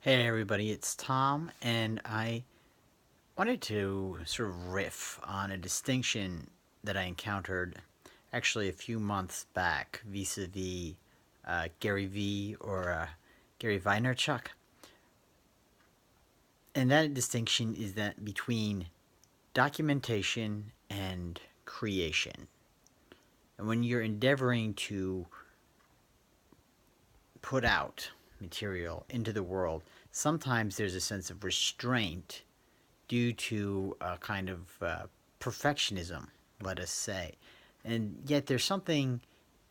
Hey everybody, it's Tom, and I wanted to sort of riff on a distinction that I encountered actually a few months back vis-a-vis Gary V or Gary Vaynerchuk. And that distinction is that between documentation and creation. And when you're endeavoring to put out material into the world, sometimes there's a sense of restraint due to a kind of perfectionism, let us say. And yet there's something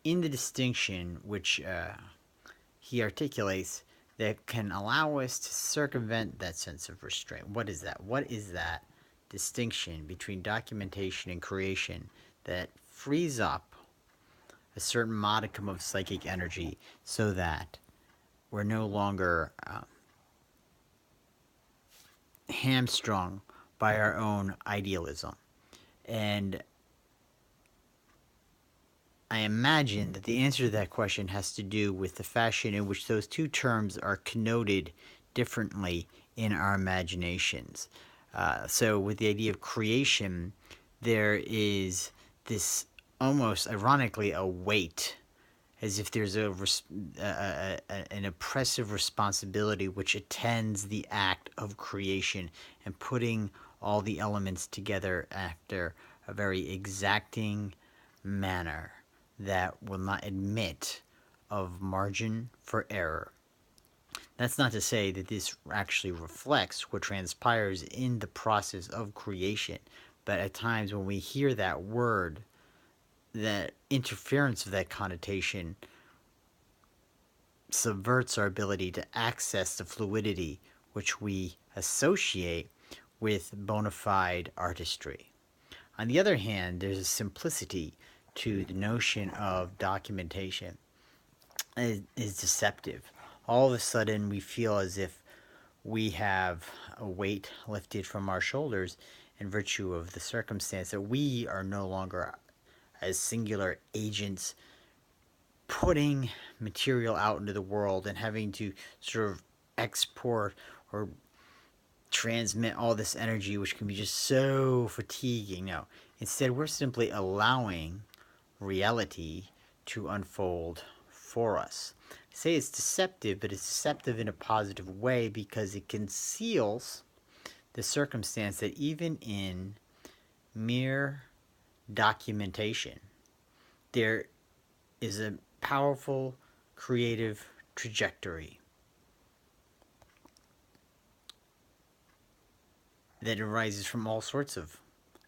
in the distinction which he articulates that can allow us to circumvent that sense of restraint. What is that? What is that distinction between documentation and creation that frees up a certain modicum of psychic energy so that we're no longer hamstrung by our own idealism? And I imagine that the answer to that question has to do with the fashion in which those two terms are connoted differently in our imaginations. So, with the idea of creation, there is this almost ironically a weight, as if there's an oppressive responsibility which attends the act of creation and putting all the elements together after a very exacting manner that will not admit of margin for error. That's not to say that this actually reflects what transpires in the process of creation, but at times when we hear that word, that interference of that connotation subverts our ability to access the fluidity which we associate with bona fide artistry. On the other hand, there's a simplicity to the notion of documentation. It is deceptive. All of a sudden, we feel as if we have a weight lifted from our shoulders in virtue of the circumstance that we are no longer as singular agents putting material out into the world and having to sort of export or transmit all this energy, which can be just so fatiguing. No, instead, we're simply allowing reality to unfold for us. I say it's deceptive, but it's deceptive in a positive way because it conceals the circumstance that even in mere documentation, there is a powerful creative trajectory that arises from all sorts of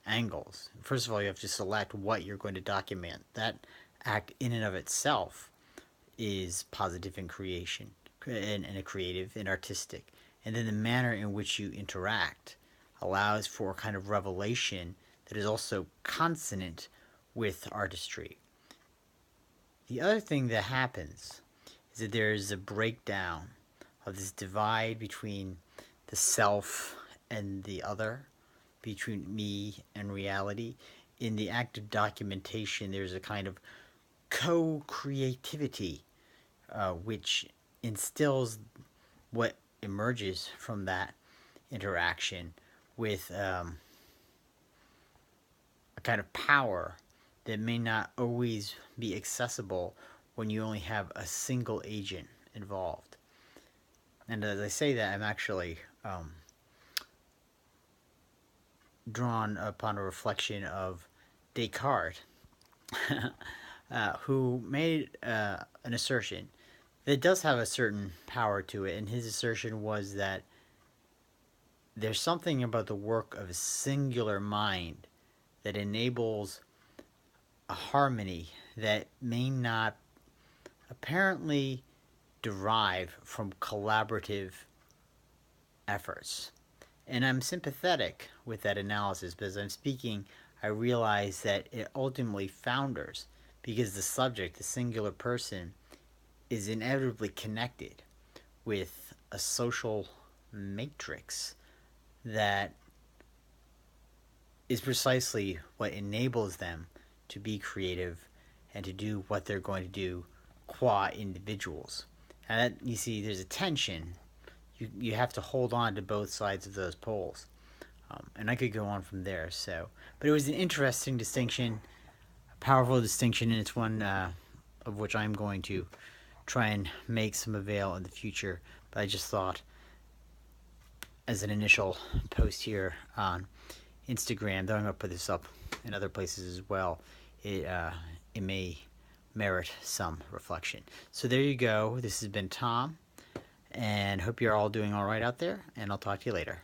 angles. First of all, you have to select what you're going to document. That act in and of itself is positive in creation and a creative and artistic. And then the manner in which you interact allows for a kind of revelation that is also consonant with artistry. The other thing that happens is that there is a breakdown of this divide between the self and the other, between me and reality. In the act of documentation, there's a kind of co-creativity which instills what emerges from that interaction with a kind of power that may not always be accessible when you only have a single agent involved. And as I say that, I'm actually drawn upon a reflection of Descartes, who made an assertion that does have a certain power to it. And his assertion was that there's something about the work of a singular mind that enables a harmony that may not apparently derive from collaborative efforts. And I'm sympathetic with that analysis because I'm speaking, I realize that it ultimately founders because the subject, the singular person, is inevitably connected with a social matrix that is precisely what enables them to be creative and to do what they're going to do qua individuals. And that, you see, there's a tension you have to hold on to both sides of those poles. And I could go on from there. So, but it was an interesting distinction, a powerful distinction, and it's one of which I'm going to try and make some avail in the future. But I just thought, as an initial post here on Instagram, though I'm going to put this up in other places as well, it may merit some reflection. So there you go. This has been Tom, and hope you're all doing all right out there, and I'll talk to you later.